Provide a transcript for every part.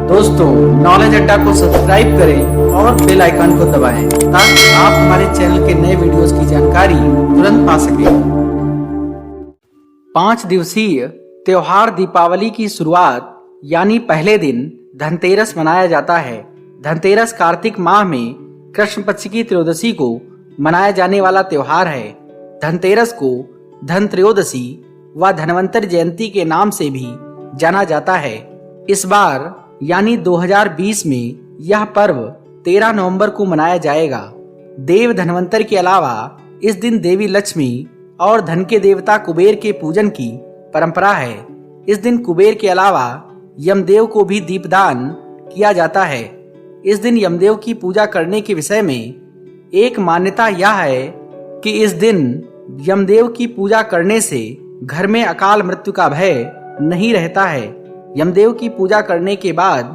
दोस्तों, नॉलेज अड्डा को सब्सक्राइब करें और बेल आइकन को दबाएं ताकि आप हमारे चैनल के नए वीडियोस की जानकारी तुरंत पा सकें। 5 दिवसीय त्योहार दीपावली की शुरुआत यानी पहले दिन धनतेरस मनाया जाता है। धनतेरस कार्तिक माह में कृष्ण पक्ष की त्रयोदशी को मनाया जाने वाला त्योहार है। धनतेरस को धन त्रयोदशी व धनवंतरि जयंती के नाम से भी जाना जाता है। इस बार यानी 2020 में यह पर्व 13 नवंबर को मनाया जाएगा। देव धनवंतरि के अलावा इस दिन देवी लक्ष्मी और धन के देवता कुबेर के पूजन की परंपरा है। इस दिन कुबेर के अलावा यमदेव को भी दीपदान किया जाता है। इस दिन यमदेव की पूजा करने के विषय में एक मान्यता यह है कि इस दिन यमदेव की पूजा करने से घर में अकाल मृत्यु का भय नहीं रहता है। यमदेव की पूजा करने के बाद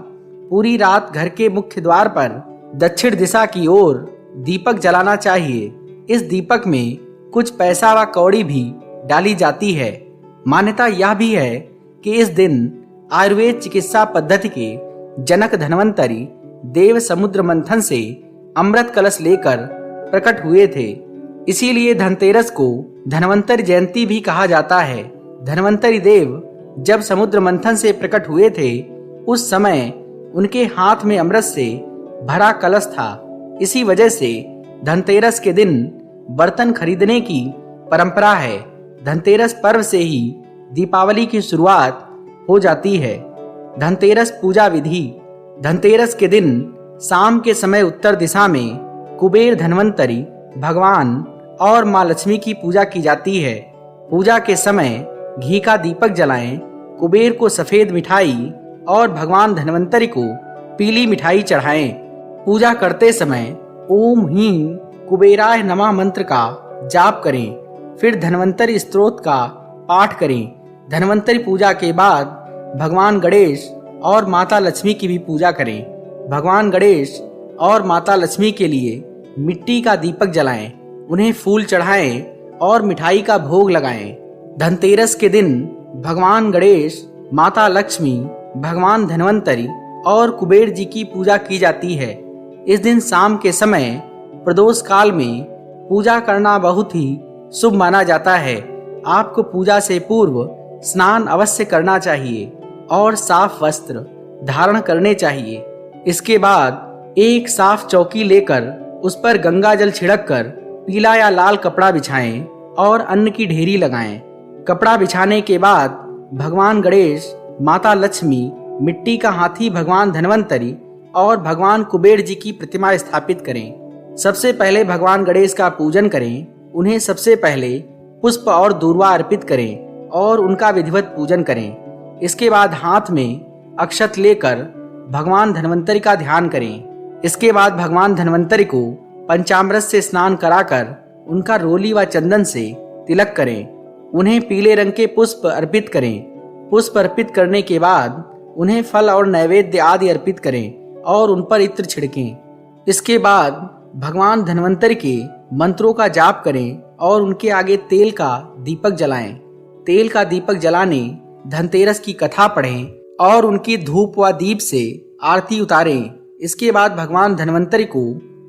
पूरी रात घर के मुख्य द्वार पर दक्षिण दिशा की ओर दीपक जलाना चाहिए। इस दीपक में कुछ पैसा व कौड़ी भी डाली जाती है। मान्यता यह भी है कि इस दिन आयुर्वेद चिकित्सा पद्धति के जनक धनवंतरि देव समुद्र मंथन से अमृत कलश लेकर प्रकट हुए थे। इसीलिए धनतेरस को धनवंतरि जयंती भी कहा जाता है। धनवंतरि देव जब समुद्र मंथन से प्रकट हुए थे उस समय उनके हाथ में अमृत से भरा कलश था। इसी वजह से धनतेरस के दिन बर्तन खरीदने की परंपरा है। धनतेरस पर्व से ही दीपावली की शुरुआत हो जाती है। धनतेरस पूजा विधि। धनतेरस के दिन शाम के समय उत्तर दिशा में कुबेर धनवंतरि भगवान और मां लक्ष्मी की पूजा की जाती है। पूजा के समय घी का दीपक जलाएं, कुबेर को सफेद मिठाई और भगवान धनवंतरि को पीली मिठाई चढ़ाएं। पूजा करते समय ओम ह्रीं कुबेराय नमः मंत्र का जाप करें। फिर धनवंतरि स्तोत्र का पाठ करें। धनवंतरि पूजा के बाद भगवान गणेश और माता लक्ष्मी की भी पूजा करें। भगवान गणेश और माता लक्ष्मी के लिए मिट्टी का दीपक जलाएं, उन्हें फूल चढ़ाएं और मिठाई का भोग लगाएं। धनतेरस के दिन भगवान गणेश, माता लक्ष्मी, भगवान धनवंतरि और कुबेर जी की पूजा की जाती है। इस दिन शाम के समय प्रदोष काल में पूजा करना बहुत ही शुभ माना जाता है। आपको पूजा से पूर्व स्नान अवश्य करना चाहिए और साफ वस्त्र धारण करने चाहिए। इसके बाद एक साफ चौकी लेकर उस पर गंगा जल छिड़क कर पीला या लाल कपड़ा बिछाएं और अन्न की ढेरी लगाएं। कपड़ा बिछाने के बाद भगवान गणेश, माता लक्ष्मी, मिट्टी का हाथी भगवान धनवंतरि और भगवान कुबेर जी की प्रतिमा स्थापित करें। सबसे पहले भगवान गणेश का पूजन करें। उन्हें सबसे पहले पुष्प और दूर्वा अर्पित करें और उनका विधिवत पूजन करें। इसके बाद हाथ में अक्षत लेकर भगवान धनवंतरि का ध्यान करें। इसके बाद भगवान धनवंतरि को पंचामृत से स्नान कराकर उनका रोली व चंदन से तिलक करें। उन्हें पीले रंग के पुष्प अर्पित करें। पुष्प अर्पित करने के बाद उन्हें फल और नैवेद्य आदि अर्पित करें और उन पर इत्र छिड़कें। इसके बाद भगवान धनवंतरि के मंत्रों का जाप करें और उनके आगे तेल का दीपक जलाएं। तेल का दीपक जलाने धनतेरस की कथा पढ़ें और उनकी धूप व दीप से आरती उतारें। इसके बाद भगवान धनवंतरि को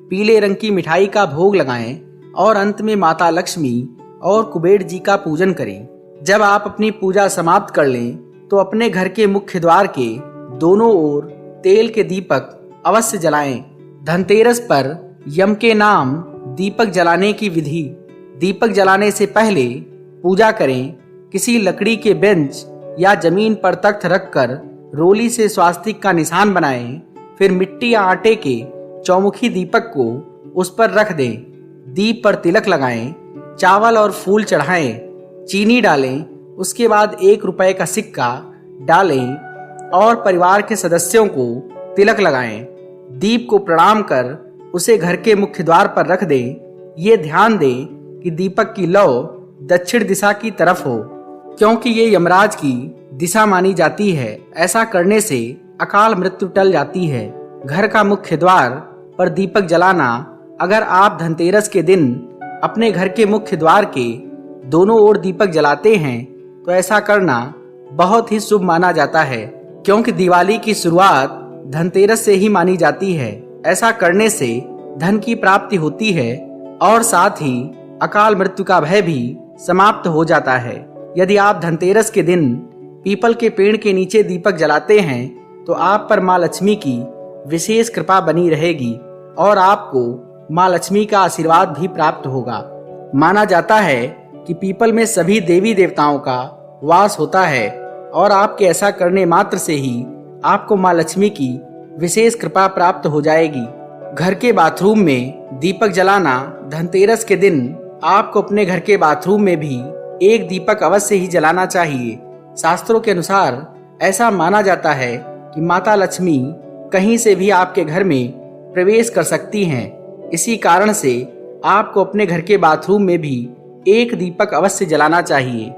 पीले रंग की मिठाई का भोग लगाएं और अंत में माता लक्ष्मी और कुबेर जी का पूजन करें। जब आप अपनी पूजा समाप्त कर लें तो अपने घर के मुख्य द्वार के दोनों ओर तेल के दीपक अवश्य जलाएं। धनतेरस पर यम के नाम दीपक जलाने की विधि। दीपक जलाने से पहले पूजा करें। किसी लकड़ी के बेंच या जमीन पर तख्त रखकर रोली से स्वास्तिक का निशान बनाएं। फिर मिट्टी या आटे के चौमुखी दीपक को उस पर रख दें। दीप पर तिलक लगाएं, चावल और फूल चढ़ाएं, चीनी डालें। उसके बाद 1 रुपए का सिक्का डालें और परिवार के सदस्यों को तिलक लगाएं। दीप को प्रणाम कर उसे घर के मुख्य द्वार पर रख दें। ये ध्यान दें कि दीपक की लौ दक्षिण दिशा की तरफ हो, क्योंकि ये यमराज की दिशा मानी जाती है। ऐसा करने से अकाल मृत्यु टल जाती है। घर का मुख्य द्वार पर दीपक जलाना। अगर आप धनतेरस के दिन अपने घर के मुख्य द्वार के दोनों ओर दीपक जलाते हैं तो ऐसा करना बहुत ही शुभ माना जाता है, क्योंकि दिवाली की शुरुआत धनतेरस से ही मानी जाती है। ऐसा करने से धन की प्राप्ति होती है और साथ ही अकाल मृत्यु का भय भी समाप्त हो जाता है। यदि आप धनतेरस के दिन पीपल के पेड़ के नीचे दीपक जलाते हैं तो आप पर माँ लक्ष्मी की विशेष कृपा बनी रहेगी और आपको माँ लक्ष्मी का आशीर्वाद भी प्राप्त होगा। माना जाता है कि पीपल में सभी देवी देवताओं का वास होता है और आपके ऐसा करने मात्र से ही आपको माँ लक्ष्मी की विशेष कृपा प्राप्त हो जाएगी। घर के बाथरूम में दीपक जलाना धनतेरस के दिन आपको अपने घर के बाथरूम में भी एक दीपक अवश्य ही जलाना चाहिए। शास्त्रों के अनुसार ऐसा माना जाता है कि माता लक्ष्मी कहीं से भी आपके घर में प्रवेश कर सकती हैं। इसी कारण से आपको अपने घर के बाथरूम में भी एक दीपक अवश्य जलाना चाहिए।